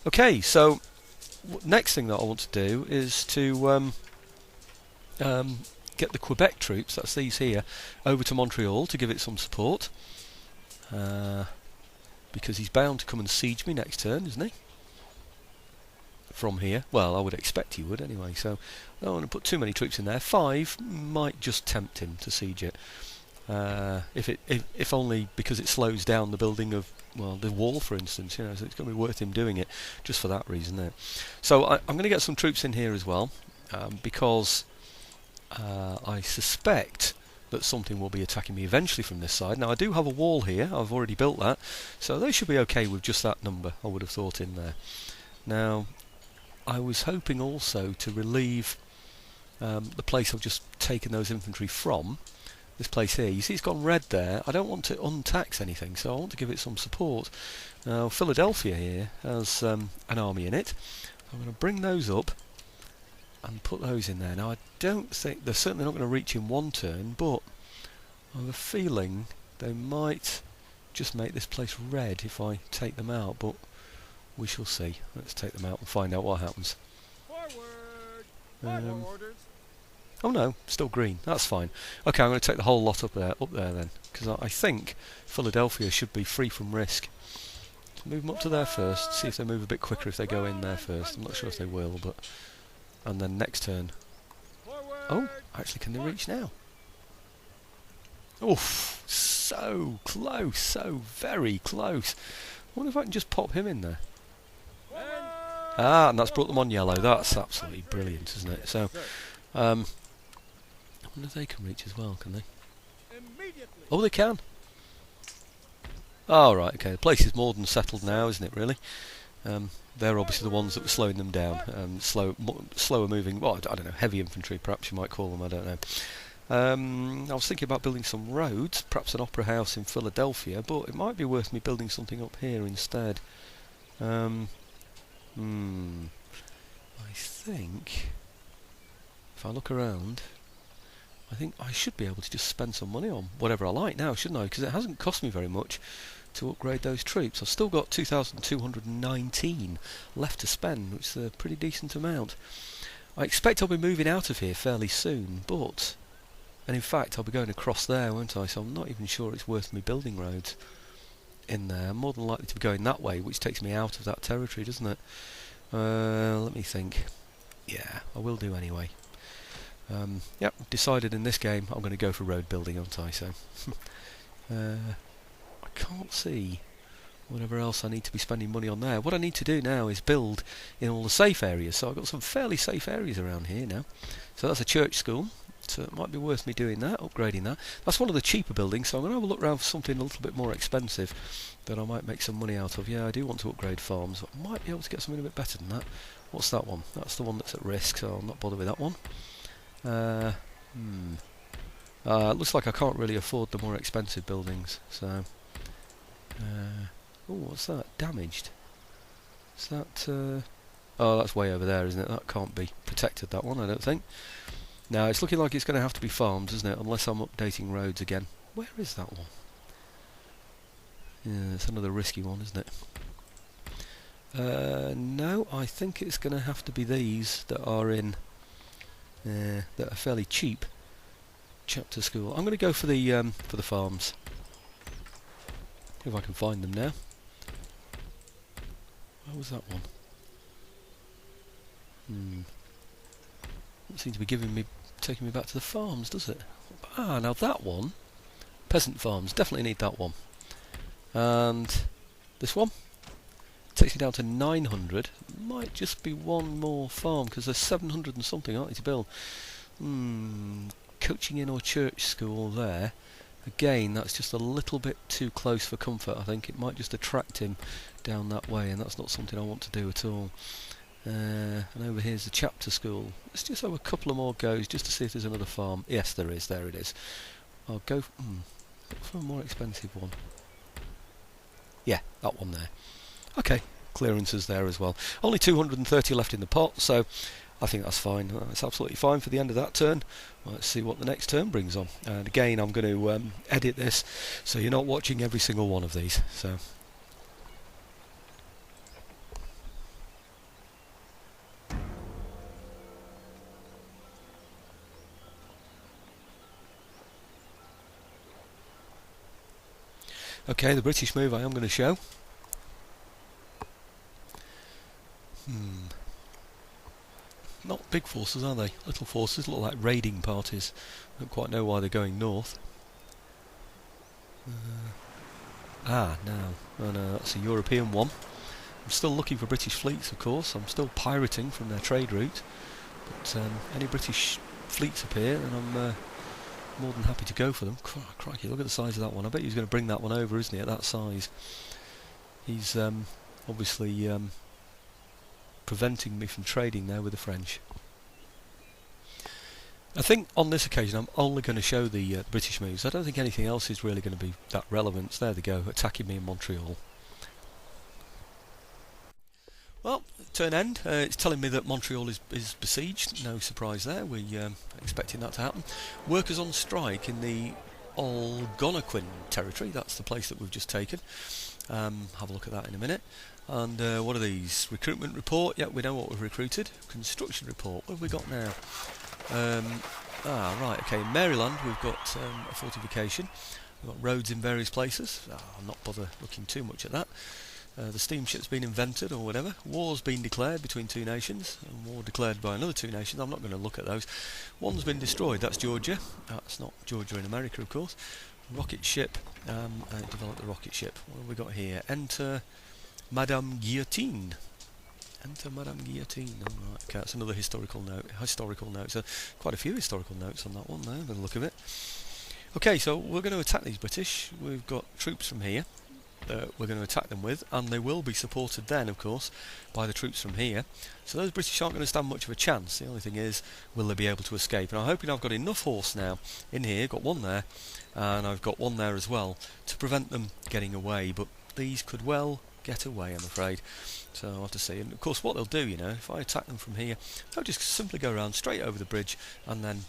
Okay, so next thing that I want to do is to get the Quebec troops, that's these here, over to Montreal to give it some support. Because he's bound to come and siege me next turn, isn't he? From here. Well, I would expect he would anyway, so I don't want to put too many troops in there. 5 might just tempt him to siege it. If only because it slows down the building of, well, the wall, for instance, so it's going to be worth him doing it just for that reason there. So I'm going to get some troops in here as well, because I suspect that something will be attacking me eventually from this side. Now I do have a wall here, I've already built that, so they should be okay with just that number, I would have thought, in there. Now I was hoping also to relieve the place I've just taken those infantry from, this place here. You see it's gone red there. I don't want to untax anything, so I want to give it some support. Now Philadelphia here has an army in it. I'm going to bring those up and put those in there. Now I don't think, they're certainly not going to reach in one turn, but I have a feeling they might just make this place red if I take them out, but we shall see. Let's take them out and find out what happens. Oh no, still green, that's fine. Okay, I'm going to take the whole lot up there then, because I think Philadelphia should be free from risk. So move them up to there first, see if they move a bit quicker if they go in there first. I'm not sure if they will, but... And then next turn... Oh, actually, can they reach now? Oof, so close, so very close. I wonder if I can just pop him in there. Ah, and that's brought them on yellow. That's absolutely brilliant, isn't it? So, I wonder if they can reach as well, can they? Oh, they can. Oh, right, okay. The place is more than settled now, isn't it, really? They're obviously the ones that were slowing them down, slower moving, well, I don't know, heavy infantry perhaps you might call them, I don't know. I was thinking about building some roads, perhaps an opera house in Philadelphia, but it might be worth me building something up here instead. I think, if I look around, I think I should be able to just spend some money on whatever I like now, shouldn't I? Because it hasn't cost me very much to upgrade those troops. I've still got 2,219 left to spend, which is a pretty decent amount. I expect I'll be moving out of here fairly soon, but... And in fact, I'll be going across there, won't I? So I'm not even sure it's worth me building roads in there. I'm more than likely to be going that way, which takes me out of that territory, doesn't it? Let me think. Yeah, I will do anyway. Yep, decided in this game I'm going to go for road building, aren't I? So... I can't see whatever else I need to be spending money on there. What I need to do now is build in all the safe areas. So I've got some fairly safe areas around here now. So that's a church school. So it might be worth me doing that, upgrading that. That's one of the cheaper buildings, so I'm going to have a look around for something a little bit more expensive that I might make some money out of. Yeah, I do want to upgrade farms, but I might be able to get something a bit better than that. What's that one? That's the one that's at risk, so I'll not bother with that one. It looks like I can't really afford the more expensive buildings, so... oh, what's that? Damaged. Is that... oh, that's way over there, isn't it? That can't be protected, that one, I don't think. Now, it's looking like it's going to have to be farmed, isn't it? Unless I'm updating roads again. Where is that one? Yeah, it's another risky one, isn't it? No, I think it's going to have to be these that are in... that are fairly cheap. Chapter school. I'm going to go for the farms. If I can find them now. Where was that one? Doesn't seem to be taking me back to the farms, does it? Ah, now that one, peasant farms, definitely need that one. And this one takes me down to 900. Might just be one more farm because there's 700 and something, aren't they, to build? Coaching in or church school there. Again, that's just a little bit too close for comfort. I think it might just attract him down that way, and that's not something I want to do at all. And over here's the chapter school. Let's just have a couple of more goes just to see if there's another farm. Yes, there is. There it is. I'll go for a more expensive one. Yeah, that one there. Okay, clearances there as well. Only 230 left in the pot, so I think that's fine. That's absolutely fine for the end of that turn. Let's see what the next turn brings on. And again, I'm going to edit this so you're not watching every single one of these. So Okay, the British move I am going to show. Not big forces, are they? Little forces, look like raiding parties. Don't quite know why they're going north. No. Oh no, that's a European one. I'm still looking for British fleets, of course. I'm still pirating from their trade route. But any British fleets appear, and I'm more than happy to go for them. Crikey, look at the size of that one. I bet he's going to bring that one over, isn't he, at that size? He's obviously preventing me from trading there with the French. I think on this occasion I'm only going to show the British moves. I don't think anything else is really going to be that relevant. So there they go, attacking me in Montreal. Well, turn end. It's telling me that Montreal is besieged. No surprise there. We're expecting that to happen. Workers on strike in the Algonquin territory. That's the place that we've just taken. Have a look at that in a minute. And what are these? Recruitment report. Yeah, we know what we've recruited. Construction report. What have we got now? Right. Okay. In Maryland, we've got a fortification. We've got roads in various places. I'll not bother looking too much at that. The steamship's been invented or whatever. War's been declared between two nations, and war declared by another two nations. I'm not going to look at those. One's been destroyed. That's Georgia. That's not Georgia in America, of course. Rocket ship. Develop the rocket ship. What have we got here? Enter Madame Guillotine. Enter Madame Guillotine. Oh, right. Okay, that's another historical note. So quite a few historical notes on that one there, by the look of it. Okay, so we're going to attack these British. We've got troops from here that we're going to attack them with, and they will be supported then, of course, by the troops from here. So those British aren't going to stand much of a chance. The only thing is, will they be able to escape? And I'm hoping I've got enough horse now in here. Got one there, and I've got one there as well, to prevent them getting away. But these could well get away, I'm afraid. So I'll have to see. And of course, what they'll do, you know, if I attack them from here, they'll just simply go around straight over the bridge and then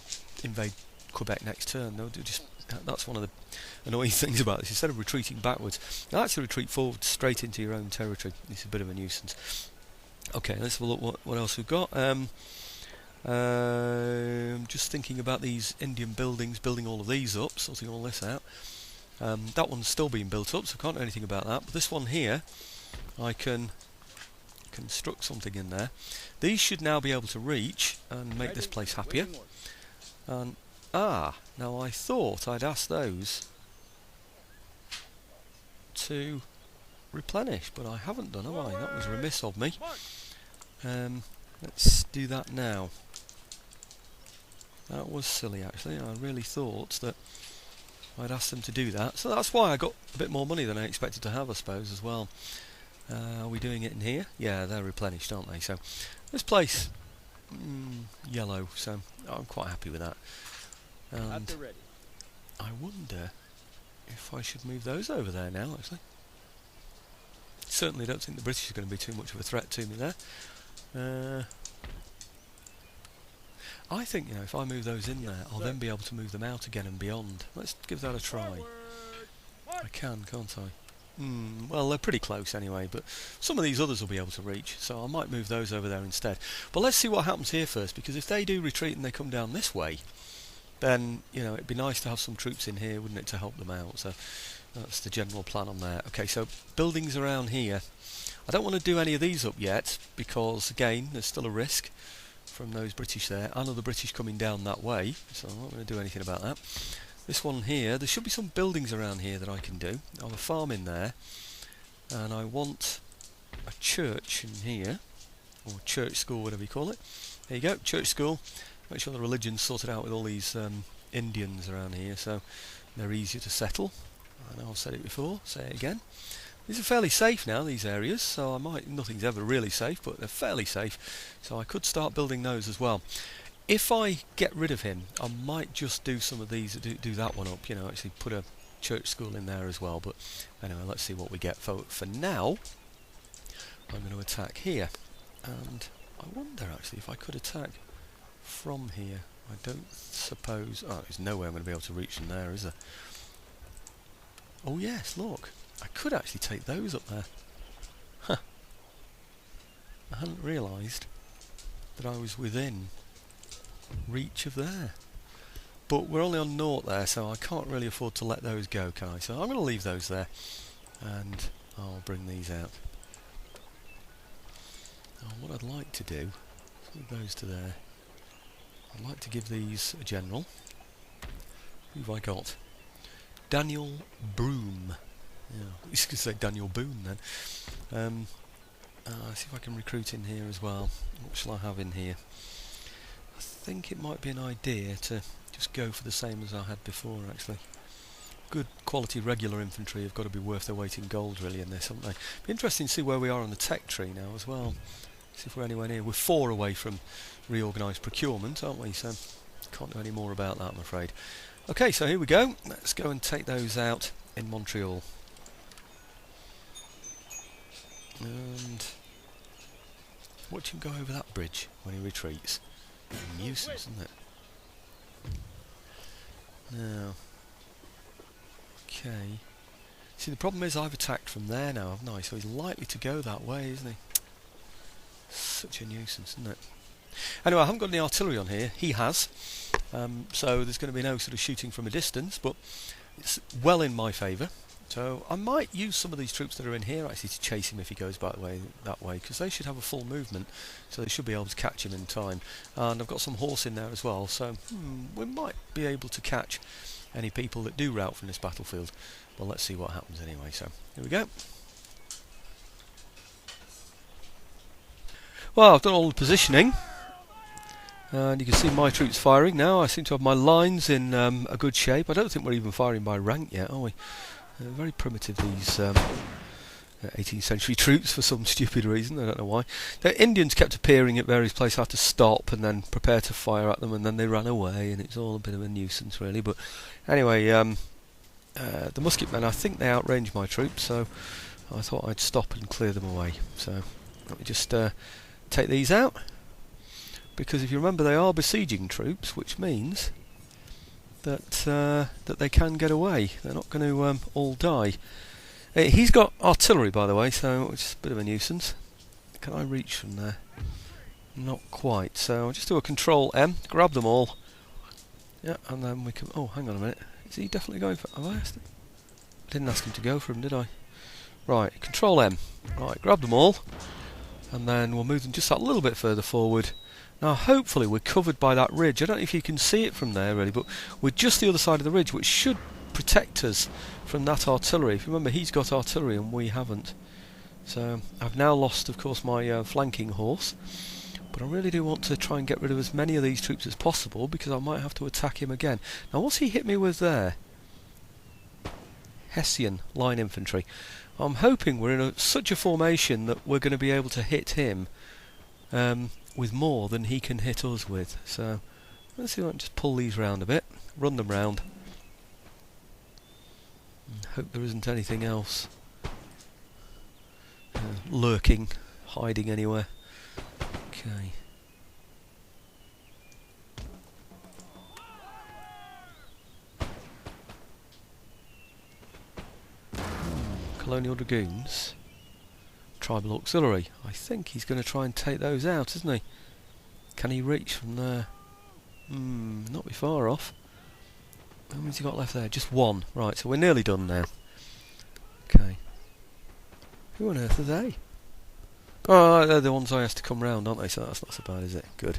invade Quebec next turn. They'll do just... That's one of the annoying things about this. Instead of retreating backwards, you actually retreat forward straight into your own territory. It's a bit of a nuisance. Okay, let's have a look what else we've got. Just thinking about these Indian buildings, building all of these up, sorting all this out. That one's still being built up, so I can't do anything about that. But this one here, I can construct something in there. These should now be able to reach and make this place happier. And now I thought I'd ask those to replenish, but I haven't done, have I? That was remiss of me. Let's do that now. That was silly, actually. I really thought that I'd ask them to do that. So that's why I got a bit more money than I expected to have, I suppose, as well. Are we doing it in here? Yeah, they're replenished, aren't they? So this place, yellow, so I'm quite happy with that. And I wonder if I should move those over there now, actually. Certainly don't think the British are going to be too much of a threat to me there. I think, you know, if I move those in there, I'll then be able to move them out again and beyond. Let's give that a try. I can, can't I? Well, they're pretty close anyway, but some of these others will be able to reach, so I might move those over there instead. But let's see what happens here first, because if they do retreat and they come down this way, then, you know, it'd be nice to have some troops in here, wouldn't it, to help them out. So that's the general plan on there. Okay, so buildings around here. I don't want to do any of these up yet, because, again, there's still a risk from those British there. I know the British coming down that way, so I'm not going to do anything about that. This one here, there should be some buildings around here that I can do. I have a farm in there, and I want a church in here, or church school, whatever you call it. There you go, church school. Make sure the religion's sorted out with all these Indians around here, so they're easier to settle. I know I've said it before, say it again. These are fairly safe now, these areas, so nothing's ever really safe, but they're fairly safe, so I could start building those as well. If I get rid of him, I might just do some of these, do that one up, you know, actually put a church school in there as well. But anyway, let's see what we get. For now, I'm going to attack here, and I wonder actually if I could attack from here. I don't suppose... Oh, there's no way I'm going to be able to reach from there, is there? Oh yes, look. I could actually take those up there. Huh. I hadn't realised that I was within reach of there. but we're only on naught there, so I can't really afford to let those go, can I? So I'm going to leave those there, and I'll bring these out. Now, what I'd like to do, move those to there. I'd like to give these a general. Who have I got? Daniel Broom. Yeah, I was going to say Daniel Boone then. Let's see if I can recruit in here as well. What shall I have in here? I think it might be an idea to just go for the same as I had before, actually. Good quality regular infantry have got to be worth their weight in gold, really, in this, haven't they? Be interesting to see where we are on the tech tree now as well. See if we're anywhere near. We're 4 away from reorganised procurement, aren't we? So can't do any more about that, I'm afraid. Okay, so here we go. Let's go and take those out in Montreal. And watch him go over that bridge when he retreats. A nuisance, isn't it? Now, okay. See, the problem is I've attacked from there now, haven't I? So he's likely to go that way, isn't he? Such a nuisance, isn't it? Anyway, I haven't got any artillery on here. He has. So there's going to be no sort of shooting from a distance, but it's well in my favour. So I might use some of these troops that are in here actually to chase him if he goes back that way, because they should have a full movement, so they should be able to catch him in time. And I've got some horse in there as well, so we might be able to catch any people that do rout from this battlefield. Well, let's see what happens anyway. So here we go. Well, I've done all the positioning, and you can see my troops firing now. I seem to have my lines in a good shape. I don't think we're even firing by rank yet, are we? Very primitive, these 18th century troops, for some stupid reason. I don't know why. The Indians kept appearing at various places. I had to stop and then prepare to fire at them, and then they ran away, and it's all a bit of a nuisance, really. But anyway, the musket men, I think they outranged my troops, so I thought I'd stop and clear them away. So let me just take these out, because if you remember, they are besieging troops, which means that they can get away. They're not going to all die. He's got artillery, by the way, so it's a bit of a nuisance. Can I reach from there? Not quite. So I'll just do a Control M, grab them all. Yeah, and then we can. Oh, hang on a minute. Is he definitely going for? Have I asked him? I didn't ask him to go for him, did I? Right, Control M. Right, grab them all, and then we'll move them just that little bit further forward. Now, hopefully we're covered by that ridge. I don't know if you can see it from there, really, but we're just the other side of the ridge, which should protect us from that artillery. If you remember, he's got artillery and we haven't. So I've now lost, of course, my flanking horse, but I really do want to try and get rid of as many of these troops as possible, because I might have to attack him again. Now, what's he hit me with there? Hessian line infantry. I'm hoping we're in such a formation that we're going to be able to hit him with more than he can hit us with. So let's see if I can just pull these round a bit, run them round, and hope there isn't anything else lurking, hiding anywhere. Okay. Colonial Dragoons. Tribal Auxiliary. I think he's going to try and take those out, isn't he? Can he reach from there? Not be far off. How many's he got left there? Just one. Right, so we're nearly done now. Okay. Who on earth are they? Oh, they're the ones I have to come round, aren't they? So that's not so bad, is it? Good.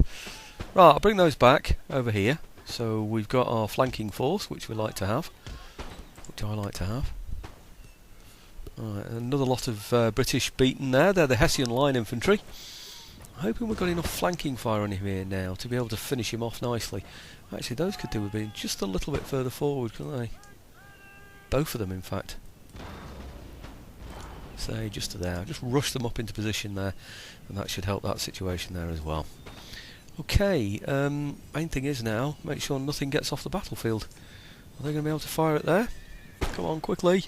Right, I'll bring those back over here. So we've got our flanking force, which we like to have. Which I like to have. Right, another lot of British beaten there. They're the Hessian line infantry. I'm hoping we've got enough flanking fire on him here now to be able to finish him off nicely. Actually, those could do with being just a little bit further forward, couldn't they? Both of them, in fact. Say, just to there. Just rush them up into position there, and that should help that situation there as well. Okay, main thing is now, make sure nothing gets off the battlefield. Are they going to be able to fire it there? Come on, quickly.